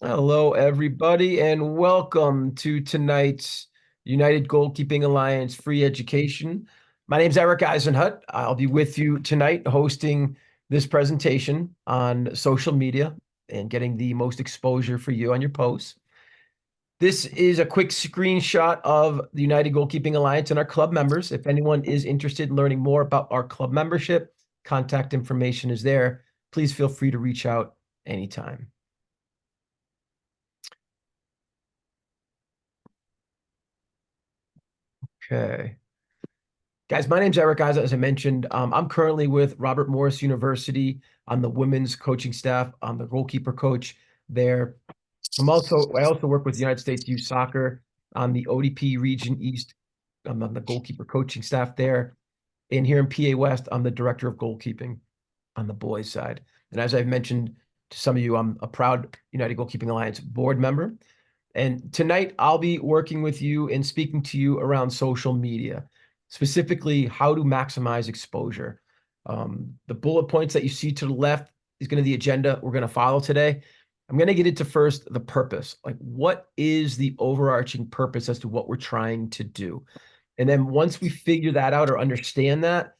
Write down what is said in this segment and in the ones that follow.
Hello, everybody, and welcome to tonight's United Goalkeeping Alliance free education. My name is Erik Eisenhut. I'll be with you tonight hosting this presentation on social media and getting the most exposure for you on your posts. This is a quick screenshot of the United Goalkeeping Alliance and our club members. If anyone is interested in learning more about our club membership, contact information is there. Please feel free to reach out anytime. Okay. Guys, my name's Erik, guys. As I mentioned, I'm currently with Robert Morris University on the women's coaching staff. I'm the goalkeeper coach there. I also work with the United States Youth Soccer on the ODP Region East. I'm on the goalkeeper coaching staff there. And here in PA West, I'm the director of goalkeeping on the boys side. And as I've mentioned to some of you, I'm a proud United Goalkeeping Alliance board member. And tonight I'll be working with you and speaking to you around social media, specifically how to maximize exposure. The bullet points that you see to the left is going to be the agenda we're going to follow today. I'm going to get into first the purpose. Like, what is the overarching purpose as to what we're trying to do? And then once we figure that out or understand that,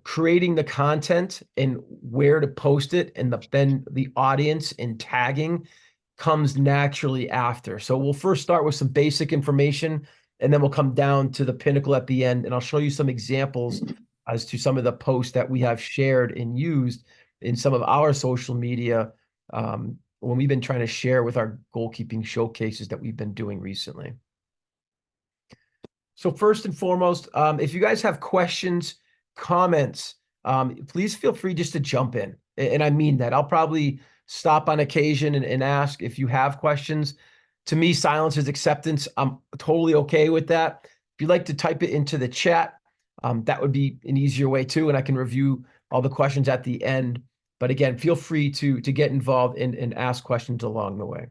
creating the content and where to post it and then the audience and tagging comes naturally after. So we'll first start with some basic information, and then we'll come down to the pinnacle at the end, and I'll show you some examples as to some of the posts that we have shared and used in some of our social media when we've been trying to share with our goalkeeping showcases that we've been doing recently. So first and foremost, if you guys have questions, comments, please feel free just to jump in. And I mean that. I'll probably stop on occasion and ask if you have questions. To me, silence is acceptance. I'm totally okay with that. If you'd like to type it into the chat, that would be an easier way too, and I can review all the questions at the end. But again, feel free to get involved and ask questions along the way.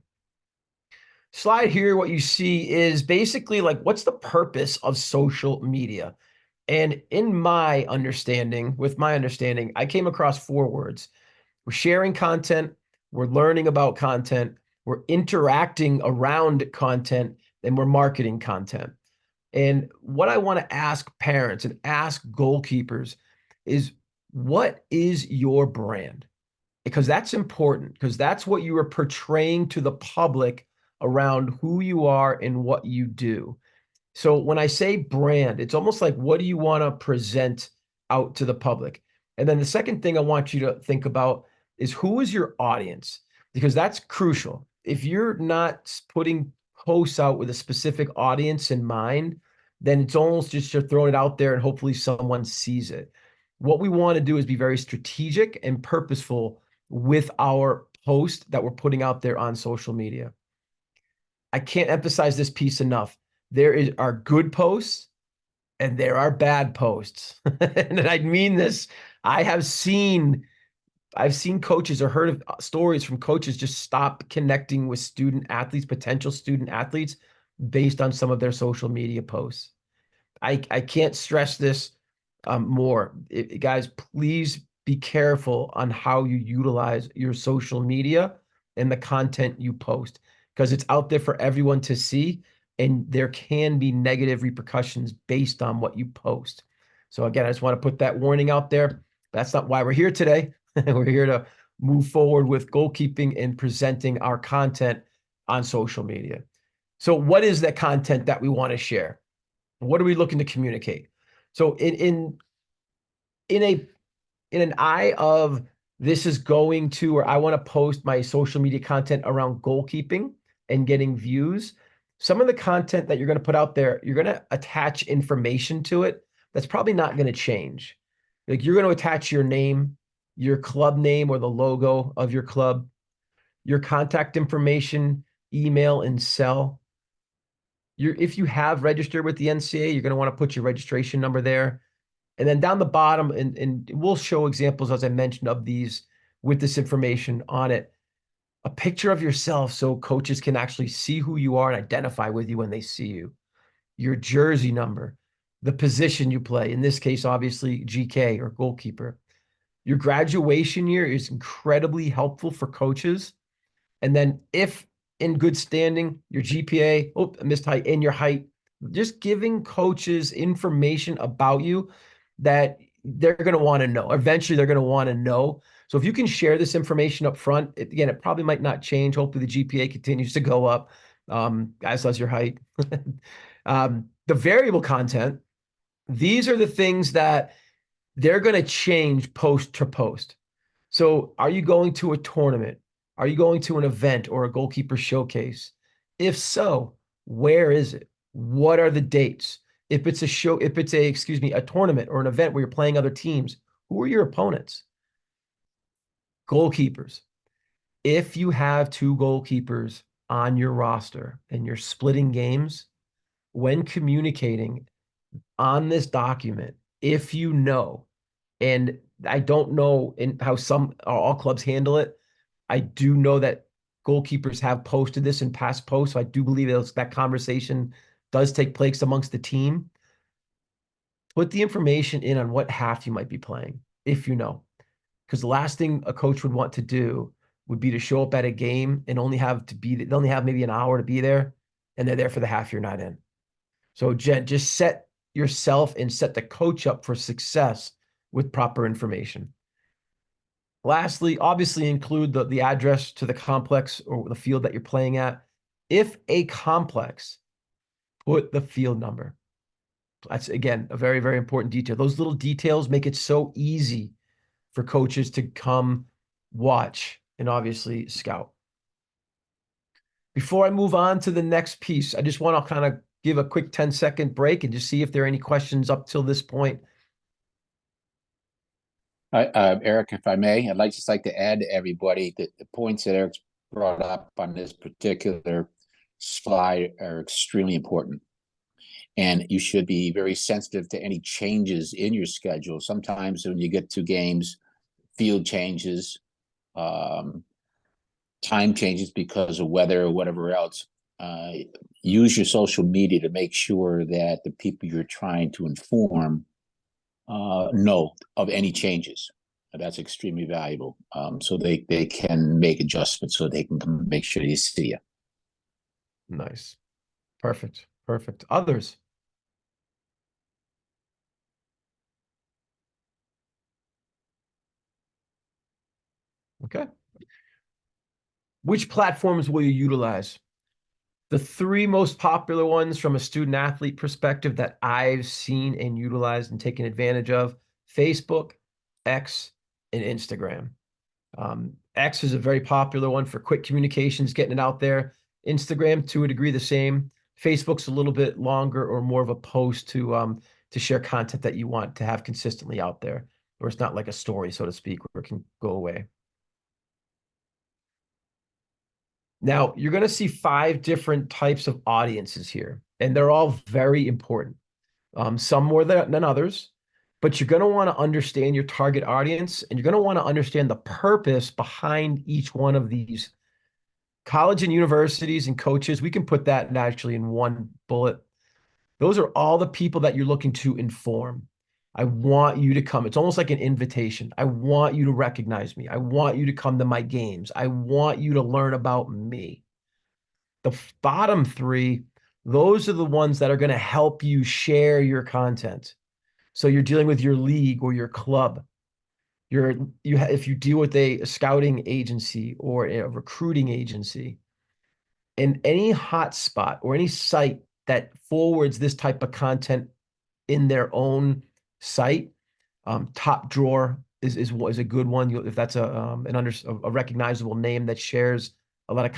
Slide here, what you see is basically like, what's the purpose of social media? And in my understanding, I came across four words. We're sharing content, we're learning about content, we're interacting around content, and we're marketing content. And what I want to ask parents and ask goalkeepers is, what is your brand? Because that's important, because that's what you are portraying to the public around who you are and what you do. So when I say brand, it's almost like, what do you want to present out to the public? And then the second thing I want you to think about is, who is your audience? Because that's crucial. If you're not putting posts out with a specific audience in mind, then it's almost just you're throwing it out there and hopefully someone sees it. What we want to do is be very strategic and purposeful with our post that we're putting out there on social media. I can't emphasize this piece enough. There are good posts and there are bad posts. And I mean this. I've seen coaches or heard of stories from coaches just stop connecting with student athletes, potential student athletes, based on some of their social media posts. I can't stress this more. Guys, please be careful on how you utilize your social media and the content you post, because it's out there for everyone to see, and there can be negative repercussions based on what you post. So again, I just want to put that warning out there. That's not why we're here today. We're here to move forward with goalkeeping and presenting our content on social media. So what is that content that we want to share? What are we looking to communicate? So in an eye of, this is going to, or I want to post my social media content around goalkeeping and getting views, some of the content that you're going to put out there, you're going to attach information to it that's probably not going to change. Like, you're going to attach your name, your club name or the logo of your club, your contact information, email, and cell. If you have registered with the NCAA, you're going to want to put your registration number there. And then down the bottom, and we'll show examples, as I mentioned, of these with this information on it, a picture of yourself so coaches can actually see who you are and identify with you when they see you. Your jersey number, the position you play, in this case, obviously GK or goalkeeper. Your graduation year is incredibly helpful for coaches. And then if in good standing, your GPA, oh, I missed height, and your height. Just giving coaches information about you that they're going to want to know. Eventually, they're going to want to know. So if you can share this information up front, again, it probably might not change. Hopefully, the GPA continues to go up, as does your height. The variable content, these are the things that they're going to change post to post. So are you going to a tournament? Are you going to an event or a goalkeeper showcase? If so, where is it? What are the dates? If it's a show, if it's a tournament or an event where you're playing other teams, who are your opponents? Goalkeepers. If you have two goalkeepers on your roster and you're splitting games, when communicating on this document, if you know, and I don't know in how some all clubs handle it. I do know that goalkeepers have posted this in past posts. So I do believe that conversation does take place amongst the team. Put the information in on what half you might be playing, if you know. Because the last thing a coach would want to do would be to show up at a game and they only have maybe an hour to be there, and they're there for the half you're not in. So Jen, just set yourself and set the coach up for success with proper information. Lastly, obviously include the address to the complex or the field that you're playing at. If a complex, put the field number. That's, again, a very, very important detail. Those little details make it so easy for coaches to come watch and obviously scout. Before I move on to the next piece, I just want to kind of give a quick 10-second break and just see if there are any questions up till this point. Erik, if I may, I'd just like to add to everybody that the points that Erik's brought up on this particular slide are extremely important. And you should be very sensitive to any changes in your schedule. Sometimes when you get to games, field changes, time changes because of weather or whatever else. Use your social media to make sure that the people you're trying to inform know of any changes. That's extremely valuable. So they can make adjustments so they can make sure they see you. Nice. Perfect. Perfect. Others? Okay. Which platforms will you utilize? The three most popular ones from a student athlete perspective that I've seen and utilized and taken advantage of: Facebook, X, and Instagram. X is a very popular one for quick communications, getting it out there. Instagram, to a degree, the same. Facebook's a little bit longer or more of a post to share content that you want to have consistently out there, where it's not like a story, so to speak, where it can go away. Now, you're going to see 5 different types of audiences here, and they're all very important. Some more than others, but you're going to want to understand your target audience, and you're going to want to understand the purpose behind each one of these. College and universities and coaches, we can put that actually in one bullet. Those are all the people that you're looking to inform. I want you to come. It's almost like an invitation. I want you to recognize me. I want you to come to my games. I want you to learn about me. The bottom 3, those are the ones that are going to help you share your content. So you're dealing with your league or your club. If you deal with a scouting agency or a recruiting agency, and any hotspot or any site that forwards this type of content in their own site, Top Drawer is a good one. If that's a recognizable name that shares a lot of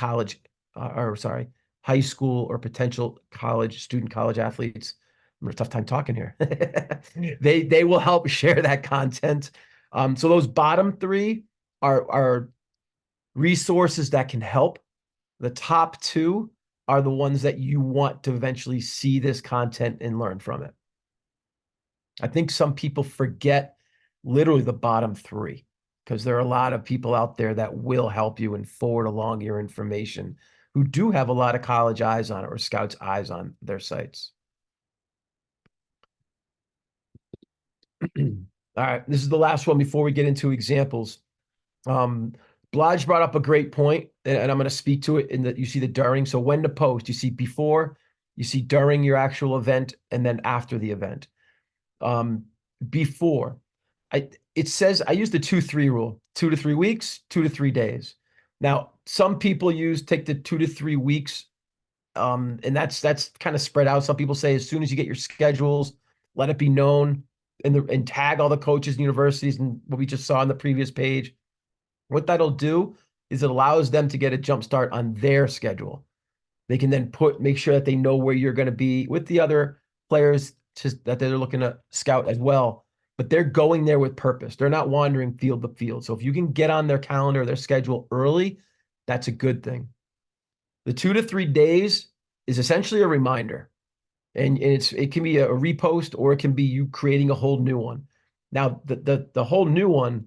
high school or potential student college athletes. I'm having a tough time talking here. They will help share that content. So those bottom 3 are resources that can help. The top 2 are the ones that you want to eventually see this content and learn from it. I think some people forget literally the bottom 3, because there are a lot of people out there that will help you and forward along your information who do have a lot of college eyes on it or scouts eyes on their sites. All right, this is the last one before we get into examples. Blodge brought up a great point, and I'm going to speak to it in that you see the during. So when to post, you see before, you see during your actual event, and then after the event. Um, Before, it says I use the 2-3 rule: 2 to 3 weeks, 2 to 3 days. Now, some people take the 2 to 3 weeks, and that's kind of spread out. Some people say as soon as you get your schedules, let it be known, and tag all the coaches and universities, and what we just saw on the previous page. What that'll do is it allows them to get a jump start on their schedule. They can then make sure that they know where you're going to be with the other players that they're looking to scout as well. But they're going there with purpose. They're not wandering field to field. So if you can get on their calendar, their schedule early, that's a good thing. The 2 to 3 days is essentially a reminder. And it can be a repost, or it can be you creating a whole new one. Now, the whole new one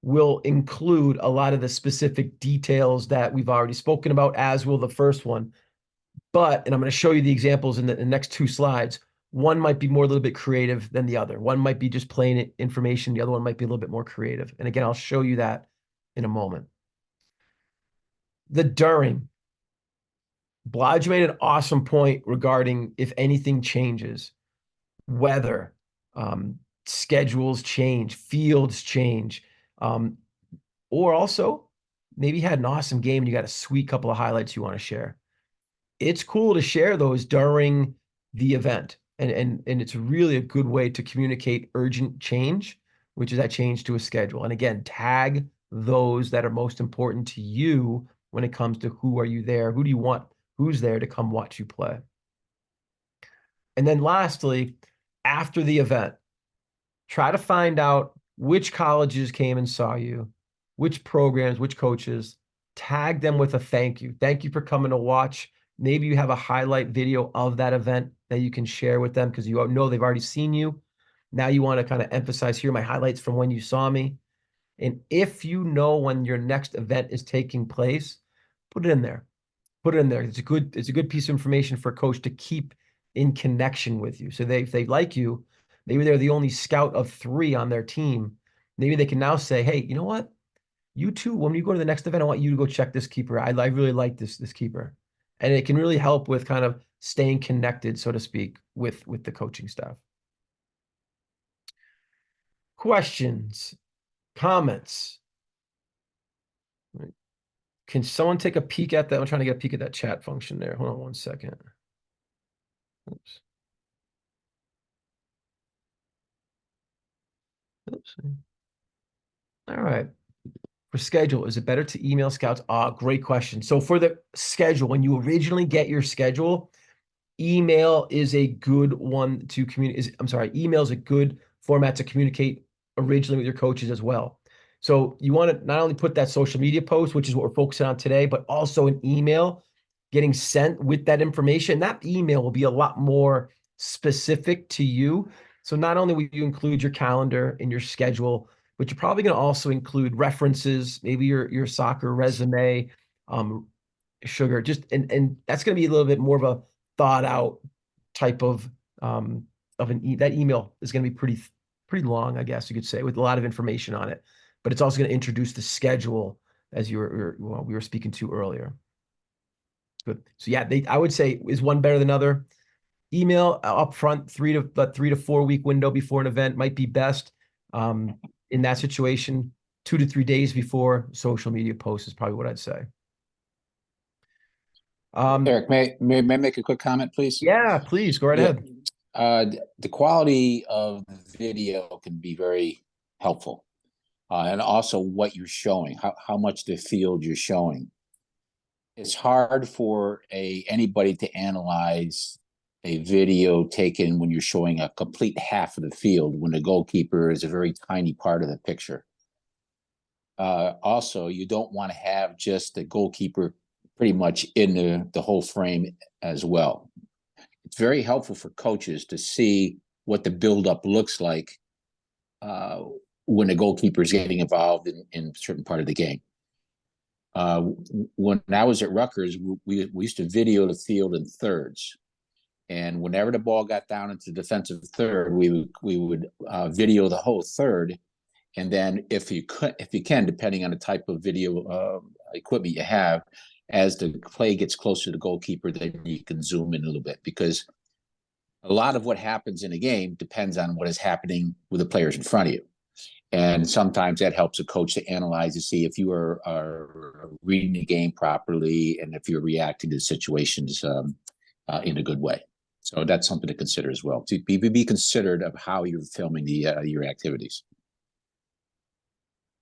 will include a lot of the specific details that we've already spoken about, as will the first one. But, and I'm going to show you the examples in the next 2 slides. One might be a little bit creative than the other. One might be just plain information. The other one might be a little bit more creative. And again, I'll show you that in a moment. The during. Blodge made an awesome point regarding if anything changes, weather, schedules change, fields change, or also maybe had an awesome game and you got a sweet couple of highlights you want to share. It's cool to share those during the event. And it's really a good way to communicate urgent change, which is that change to a schedule. And again, tag those that are most important to you when it comes to who are you there, who do you want, who's there to come watch you play. And then lastly, after the event, try to find out which colleges came and saw you, which programs, which coaches. Tag them with a thank you. Thank you for coming to watch. Maybe you have a highlight video of that event that you can share with them because you know they've already seen you. Now you want to kind of emphasize, here are my highlights from when you saw me. And if you know when your next event is taking place, put it in there. Put it in there. It's a good piece of information for a coach to keep in connection with you. So if they like you, maybe they're the only scout of 3 on their team. Maybe they can now say, hey, you know what? You too, when you go to the next event, I want you to go check this keeper. I really like this keeper. And it can really help with kind of staying connected, so to speak, with the coaching staff. Questions, comments. Can someone take a peek at that? I'm trying to get a peek at that chat function there. Hold on one second. Oops. Oops. All right. For schedule, is it better to email scouts? Great question. So for the schedule, when you originally get your schedule, email is a good one to communicate. I'm sorry, email is a good format to communicate originally with your coaches as well. So you want to not only put that social media post, which is what we're focusing on today, but also an email getting sent with that information. That email will be a lot more specific to you. So not only will you include your calendar and your schedule, but you're probably going to also include references, maybe your soccer resume, sugar, and that's going to be a little bit more of a thought out type of that email is going to be pretty long, I guess you could say, with a lot of information on it. But it's also going to introduce the schedule as we were speaking to earlier. Good. So yeah, I would say, is one better than other? Email up front, 3 to 4 week window before an event might be best. In that situation, 2 to 3 days before. Social media posts is probably what I'd say. Erik, may I make a quick comment, please? Yeah, please go right ahead. The quality of the video can be very helpful, and also what you're showing, how much the field you're showing. It's hard for anybody to analyze a video taken when you're showing a complete half of the field when the goalkeeper is a very tiny part of the picture. Also, you don't want to have just the goalkeeper pretty much in the whole frame as well. It's very helpful for coaches to see what the buildup looks like when the goalkeeper is getting involved in a certain part of the game. When I was at Rutgers, we used to video the field in thirds. And whenever the ball got down into the defensive third, we would video the whole third And then if you can, depending on the type of video equipment you have, as the play gets closer to the goalkeeper, then you can zoom in a little bit, because a lot of what happens in a game depends on what is happening with the players in front of you. And sometimes that helps a coach to analyze to see if you are reading the game properly and if you're reacting to situations in a good way. So that's something to consider as well. To be considered of how you're filming your activities.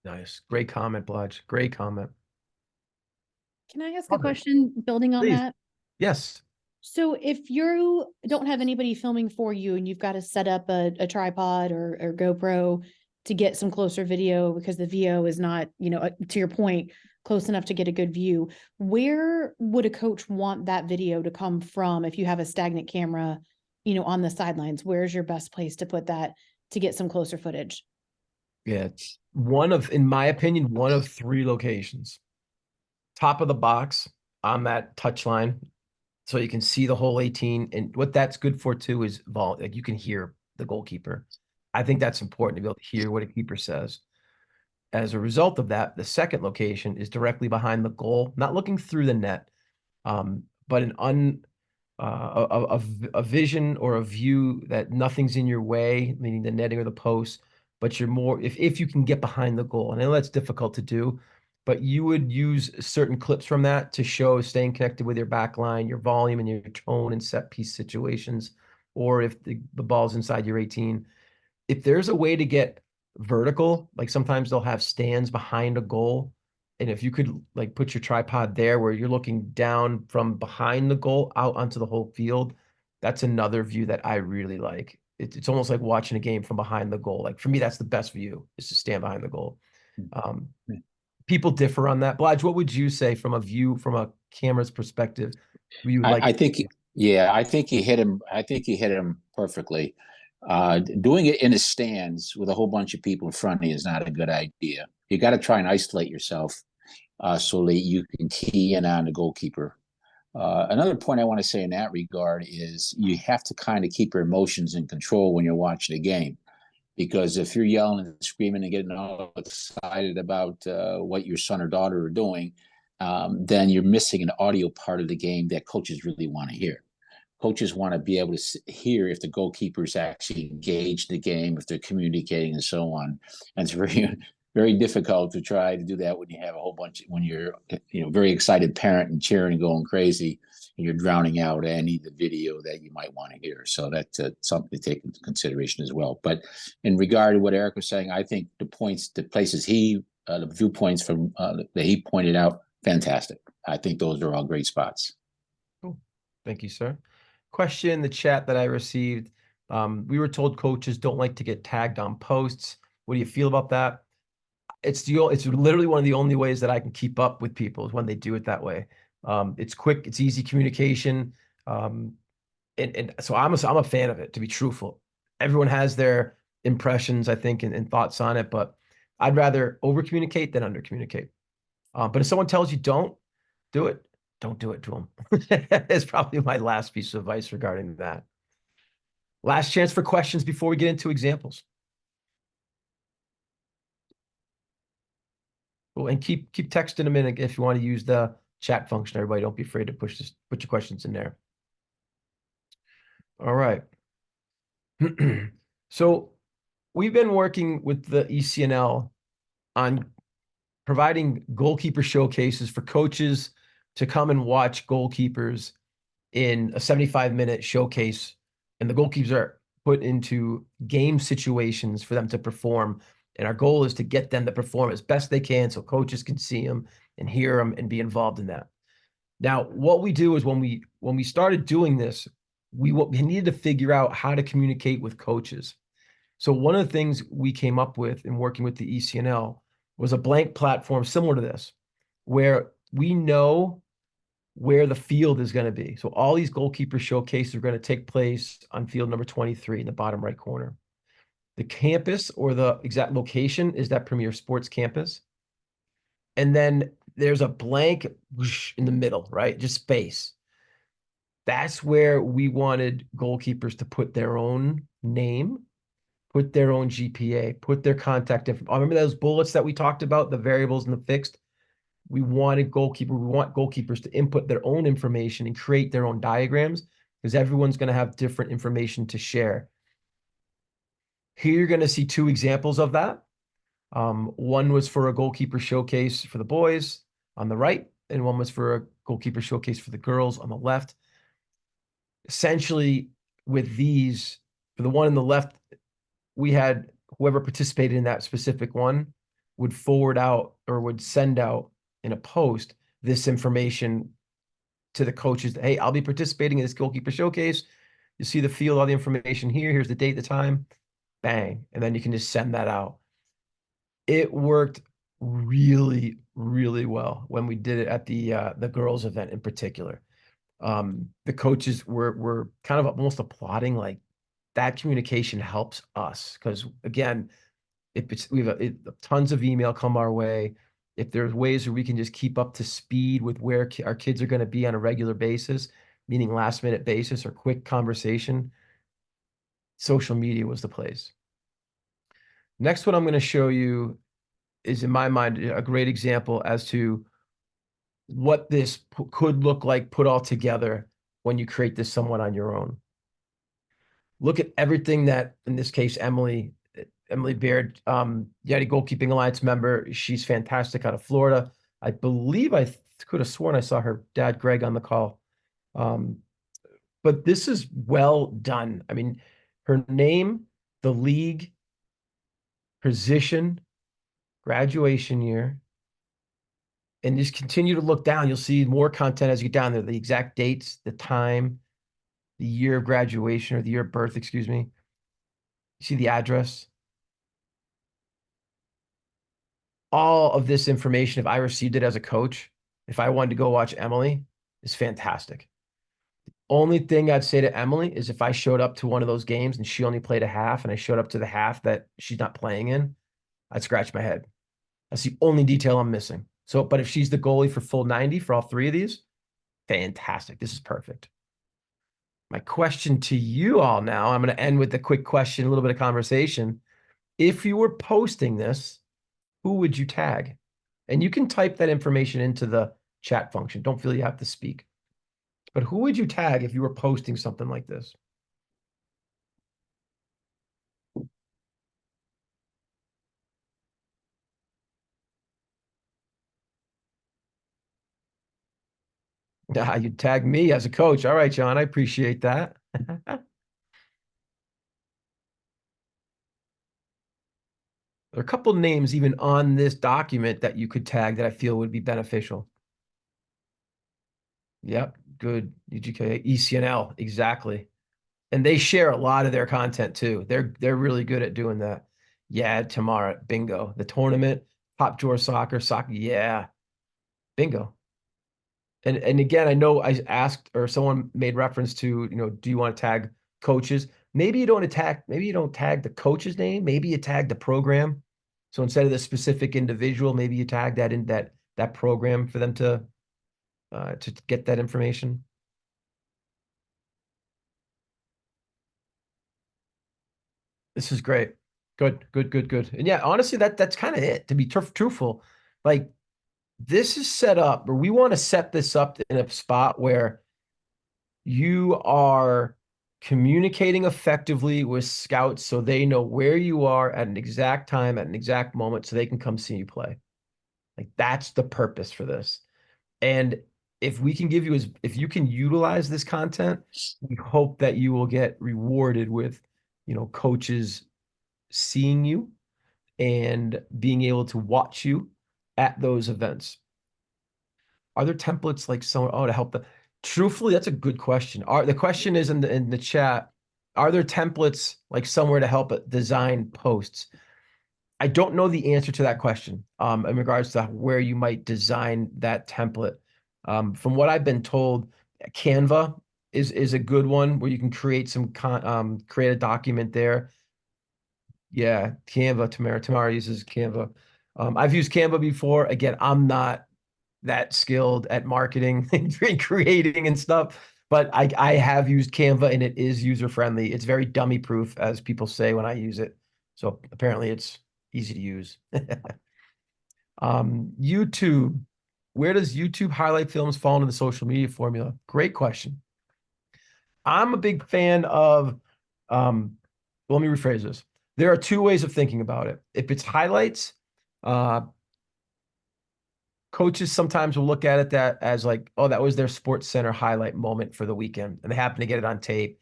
Nice. Great comment, Blige. Great comment. Can I ask a Love it. question building on Please. that? Yes. So if you don't have anybody filming for you and you've got to set up a tripod or GoPro to get some closer video because the VO is not, to your point, close enough to get a good view, where would a coach want that video to come from if you have a stagnant camera, on the sidelines? Where's your best place to put that to get some closer footage? Yeah. It's in my opinion, one of three locations. Top of the box on that touch line, so you can see the whole 18. And what that's good for too is like you can hear the goalkeeper. I think that's important to be able to hear what a keeper says. As a result of that, the second location is directly behind the goal, not looking through the net, but a vision or a view that nothing's in your way, meaning the netting or the post, but you're more, if you can get behind the goal. And I know that's difficult to do, but you would use certain clips from that to show staying connected with your back line, your volume and your tone in set piece situations, or if the ball's inside your 18. If there's a way to get vertical, like sometimes they'll have stands behind a goal. And if you could like put your tripod there where you're looking down from behind the goal out onto the whole field, that's another view that I really like. It's almost like watching a game from behind the goal. Like for me, that's the best view, is to stand behind the goal. People differ on that. Blige, what would you say from a camera's perspective? I think, yeah, I think you hit him. I think you hit him perfectly. Doing it in the stands with a whole bunch of people in front of you is not a good idea. You got to try and isolate yourself so that you can key in on the goalkeeper. Another point I want to say in that regard is you have to kind of keep your emotions in control when you're watching a game. Because if you're yelling and screaming and getting all excited about what your son or daughter are doing, then you're missing an audio part of the game that coaches really want to hear. Coaches want to be able to hear if the goalkeepers actually engaged the game, if they're communicating, and so on. And it's very, very difficult to try to do that when you have a whole bunch, when you're, very excited parent and cheering and going crazy, and you're drowning out any of the video that you might want to hear. So that's something to take into consideration as well. But in regard to what Erik was saying, I think the places the viewpoints from that he pointed out, fantastic. I think those are all great spots. Cool. Thank you, sir. Question in the chat that I received. We were told coaches don't like to get tagged on posts. What do you feel about that? It's literally one of the only ways that I can keep up with people is when they do it that way. It's quick, it's easy communication. And so I'm a fan of it, to be truthful. Everyone has their impressions, I think, and thoughts on it, but I'd rather over communicate than under communicate. But if someone tells you don't do it, don't do it to them. It's probably my last piece of advice regarding that. Last chance for questions before we get into examples. Well, and keep texting them in if you want to use the chat function. Everybody, don't be afraid to put your questions in there. All right. So we've been working with the ECNL on providing goalkeeper showcases for coaches to come and watch goalkeepers in a 75-minute showcase. And the goalkeepers are put into game situations for them to perform. And our goal is to get them to perform as best they can so coaches can see them and hear them and be involved in that. Now, what we do is when we started doing this, we needed to figure out how to communicate with coaches. So one of the things we came up with in working with the ECNL was a blank platform similar to this, where we know where the field is going to be. So all these goalkeeper showcases are going to take place on field number 23 in the bottom right corner. The campus or the exact location is that Premier Sports campus. And then there's a blank in the middle, right? Just space. That's where we wanted goalkeepers to put their own name put their own GPA, put their contact info. Remember those bullets that we talked about, the variables and the fixed? We want goalkeepers to input their own information and create their own diagrams, because everyone's going to have different information to share. Here you're going to see two examples of that. One was for a goalkeeper showcase for the boys on the right, and one was for a goalkeeper showcase for the girls on the left. Essentially, with these, for the one on the left, we had whoever participated in that specific one would forward out or would send out in a post this information to the coaches. Hey, I'll be participating in this goalkeeper showcase. You see the field, all the information here. Here's the date, the time, bang. And then you can just send that out. It worked really, really well when we did it at the girls event in particular. The coaches were kind of almost applauding, like, that communication helps us, because again, we have tons of email come our way. If there's ways where we can just keep up to speed with where our kids are going to be on a regular basis, meaning last minute basis or quick conversation, social media was the place. Next one I'm going to show you is, in my mind, a great example as to what this could look like put all together when you create this somewhat on your own. Look at everything that, in this case, Emily Baird, Yeti Goalkeeping Alliance member. She's fantastic out of Florida. I believe I could have sworn I saw her dad, Greg, on the call. But this is well done. I mean, her name, the league, position, graduation year, and just continue to look down. You'll see more content as you get down there, the exact dates, the time, the year of graduation, or the year of birth, excuse me. You see the address. All of this information, if I received it as a coach, if I wanted to go watch Emily, is fantastic. Only thing I'd say to Emily is, if I showed up to one of those games and she only played a half and I showed up to the half that she's not playing in, I'd scratch my head. That's the only detail I'm missing. So, but if she's the goalie for full 90 for all three of these, fantastic. This is perfect. My question to you all now, I'm going to end with a quick question, a little bit of conversation. If you were posting this, who would you tag? And you can type that information into the chat function. Don't feel you have to speak. But who would you tag if you were posting something like this? You'd tag me as a coach. All right, John, I appreciate that. There are a couple names even on this document that you could tag that I feel would be beneficial. Yep, good. UGKA, ECNL, exactly. And they share a lot of their content too. They're really good at doing that. Yeah, Tamara, bingo. The tournament, Top Drawer Soccer, yeah, bingo. And again, I know I asked, or someone made reference to, do you want to tag coaches? Maybe you don't tag the coach's name. Maybe you tag the program. So instead of the specific individual, maybe you tag that in that program for them to get that information. This is great. Good. And yeah, honestly, that's kind of it, to be truthful. Like, this is set up, or we want to set this up in a spot where you are communicating effectively with scouts so they know where you are at an exact time, at an exact moment, so they can come see you play. Like, that's the purpose for this. And if we can if you can utilize this content, we hope that you will get rewarded with, coaches seeing you and being able to watch you at those events. Are there templates like to help the, truthfully, that's a good question. The question is in the chat, are there templates like somewhere to help design posts? I don't know the answer to that question in regards to where you might design that template. From what I've been told, Canva is a good one where you can create create a document there. Yeah, Canva. Tamara uses Canva. I've used Canva before. Again, I'm not that skilled at marketing and creating and stuff, but I have used Canva, and it is user friendly. It's very dummy proof, as people say when I use it. So apparently it's easy to use. YouTube. Where does YouTube highlight films fall into the social media formula? Great question. I'm a big fan of, let me rephrase this. There are two ways of thinking about it. If it's highlights, coaches sometimes will look at it that as like, oh, that was their Sports Center highlight moment for the weekend, and they happen to get it on tape.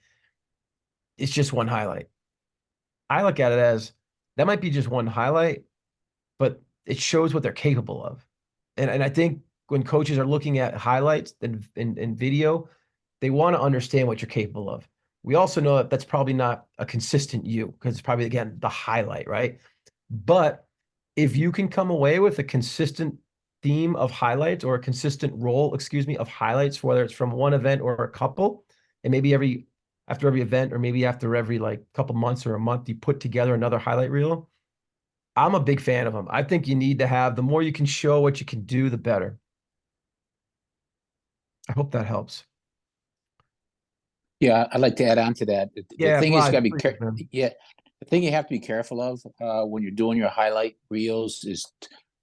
It's just one highlight. I look at it as that might be just one highlight, but it shows what they're capable of. And I think when coaches are looking at highlights and video, they want to understand what you're capable of. We also know that that's probably not a consistent you, because it's probably, again, the highlight, right? But if you can come away with a consistent theme of highlights, or a consistent role, of highlights, whether it's from one event or a couple, and maybe after every event, or maybe after every like couple months or a month, you put together another highlight reel. I'm a big fan of them. I think you need to have, the more you can show what you can do, the better. I hope that helps. Yeah, I'd like to add on to that. The thing is, got to be the thing you have to be careful of when you're doing your highlight reels is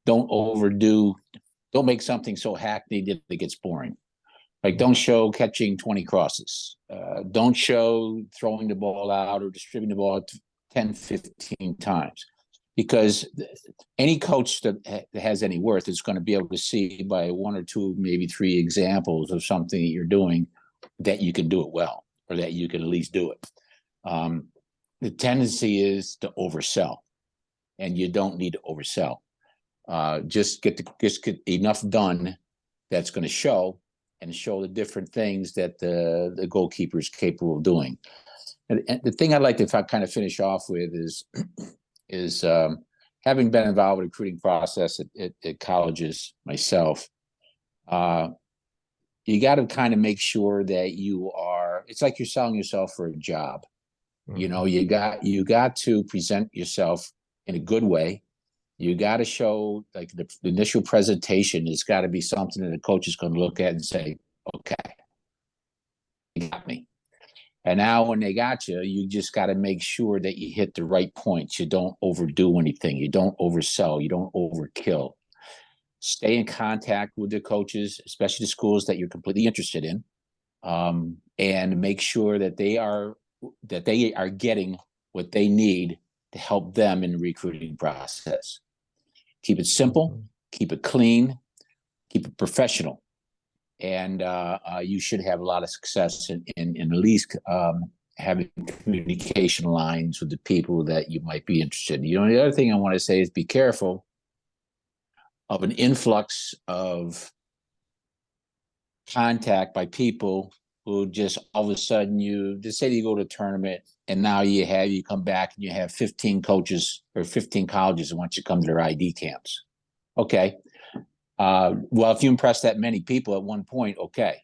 don't make something so hackneyed that it gets boring. Like, don't show catching 20 crosses. Don't show throwing the ball out or distributing the ball 10, 15 times. Because any coach that has any worth is going to be able to see by one or two, maybe three examples of something that you're doing that you can do it well, or that you can at least do it. The tendency is to oversell, and you don't need to oversell. Just get enough done that's going to show the different things that the goalkeeper is capable of doing. And the thing I'd like to kind of finish off with is having been involved with the recruiting process at colleges myself, you got to kind of make sure that it's like you're selling yourself for a job. Mm-hmm. You know, you got to present yourself in a good way. You got to show, like, the initial presentation has got to be something that the coach is going to look at and say, okay, you got me. And now when they got you, you just got to make sure that you hit the right points. You don't overdo anything. You don't oversell. You don't overkill. Stay in contact with the coaches, especially the schools that you're completely interested in, and make sure that they are getting what they need to help them in the recruiting process. Keep it simple, keep it clean, keep it professional. And you should have a lot of success in at least having communication lines with the people that you might be interested in. You know, the other thing I want to say is be careful of an influx of contact by people who just all of a sudden, you just say you go to a tournament, and now you come back and you have 15 coaches or 15 colleges that want you to come to their ID camps. Okay. Well, if you impress that many people at one point, okay.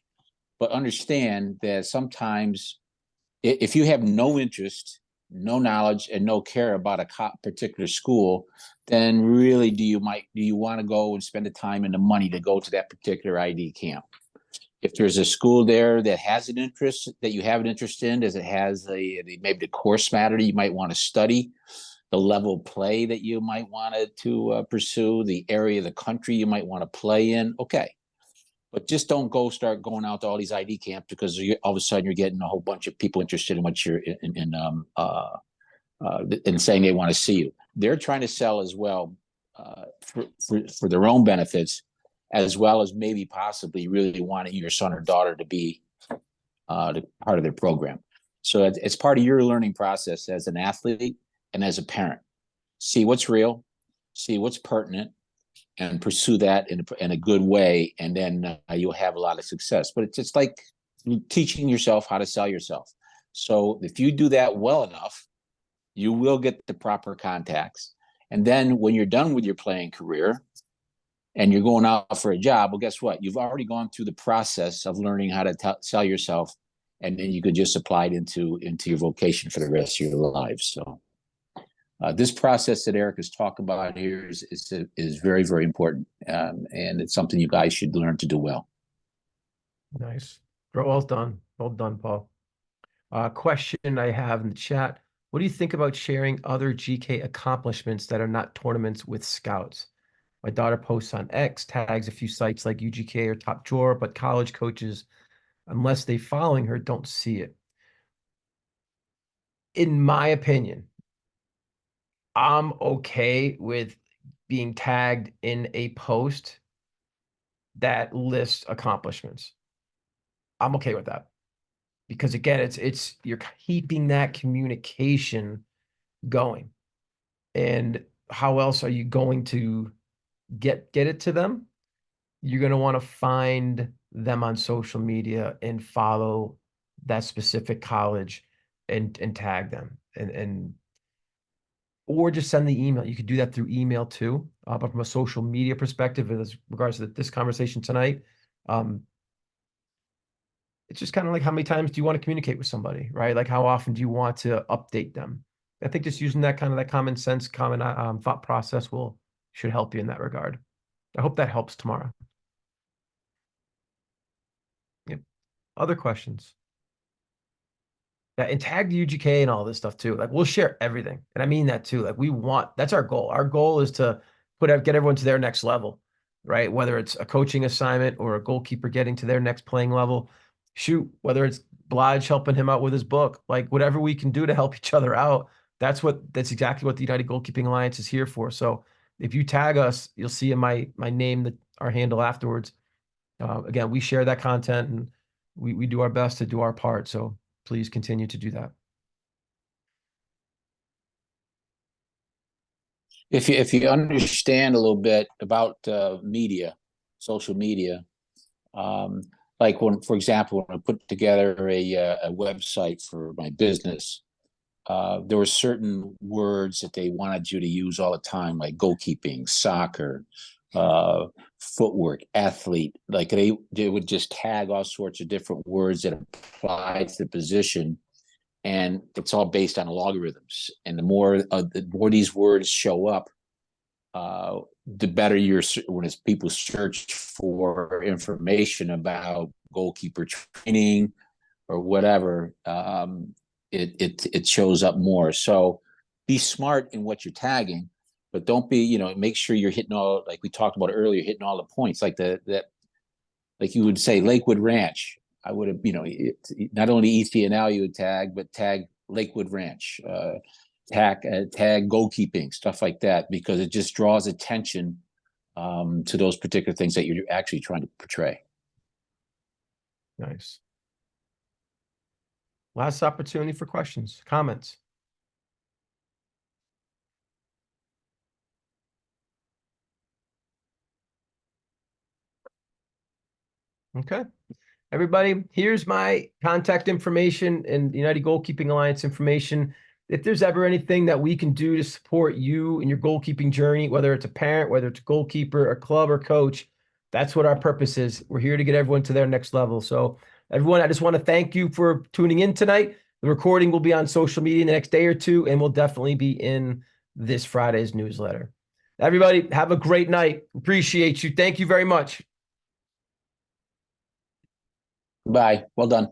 But understand that sometimes if you have no interest, no knowledge, and no care about a particular school, then really do you want to go and spend the time and the money to go to that particular ID camp? If there's a school there that has an interest that you have an interest in, does it has maybe the course matter you might want to study, the level of play that you might want to pursue, the area of the country you might want to play in, okay. But just don't start going out to all these ID camps because all of a sudden you're getting a whole bunch of people interested in what you're in saying they want to see you. They're trying to sell as well for their own benefits, as well as maybe possibly really wanting your son or daughter to be part of their program. So it's part of your learning process as an athlete and as a parent. See what's real, see what's pertinent, and pursue that in a good way, and then you'll have a lot of success. But it's just like teaching yourself how to sell yourself. So if you do that well enough, you will get the proper contacts. And then when you're done with your playing career and you're going out for a job, well, guess what? You've already gone through the process of learning how to sell yourself, and then you could just apply it into your vocation for the rest of your life. So this process that Erik is talking about here is very, very important, and it's something you guys should learn to do well. Nice. Well done. Well done, Paul. Question I have in the chat. What do you think about sharing other GK accomplishments that are not tournaments with scouts? My daughter posts on X, tags a few sites like UGKA or Top Drawer, but college coaches, unless they following her, don't see it. In my opinion, I'm okay with being tagged in a post that lists accomplishments. I'm okay with that because again, it's you're keeping that communication going. And how else are you going to get it to them? You're going to want to find them on social media and follow that specific college and tag them and or just send the email. You could do that through email too. But from a social media perspective, as regards to this conversation tonight, um, it's just kind of like how many times do you want to communicate with somebody, right? Like how often do you want to update them? I think just using that kind of that common sense, common thought process should help you in that regard. I hope that helps tomorrow. Yep. Other questions? Yeah, and tag the UGK and all this stuff too. Like we'll share everything. And I mean that too. Like that's our goal. Our goal is to get everyone to their next level, right? Whether it's a coaching assignment or a goalkeeper getting to their next playing level. Shoot, whether it's Blige helping him out with his book, like whatever we can do to help each other out. That's exactly what the United Goalkeeping Alliance is here for. So if you tag us, you'll see in my name, our handle afterwards. Again, we share that content and we do our best to do our part. So please continue to do that. If you understand a little bit about media, social media, like for example, when I put together a website for my business, there were certain words that they wanted you to use all the time, like goalkeeping, soccer, footwork, athlete. Like they would just tag all sorts of different words that apply to the position, and it's all based on algorithms. And the more these words show up, the better when people search for information about goalkeeper training or whatever, it shows up more. So be smart in what you're tagging, but don't be, make sure you're hitting all, like we talked about earlier, hitting all the points, like like you would say Lakewood Ranch. I would have, not only ETNL you would tag, but tag Lakewood Ranch, tag goalkeeping, stuff like that, because it just draws attention to those particular things that you're actually trying to portray. Nice. Last opportunity for questions, comments. Okay. Everybody, here's my contact information and the United Goalkeeping Alliance information. If there's ever anything that we can do to support you in your goalkeeping journey, whether it's a parent, whether it's a goalkeeper, a club, or coach, that's what our purpose is. We're here to get everyone to their next level. So everyone, I just want to thank you for tuning in tonight. The recording will be on social media in the next day or two, and will definitely be in this Friday's newsletter. Everybody, have a great night. Appreciate you. Thank you very much. Bye. Well done.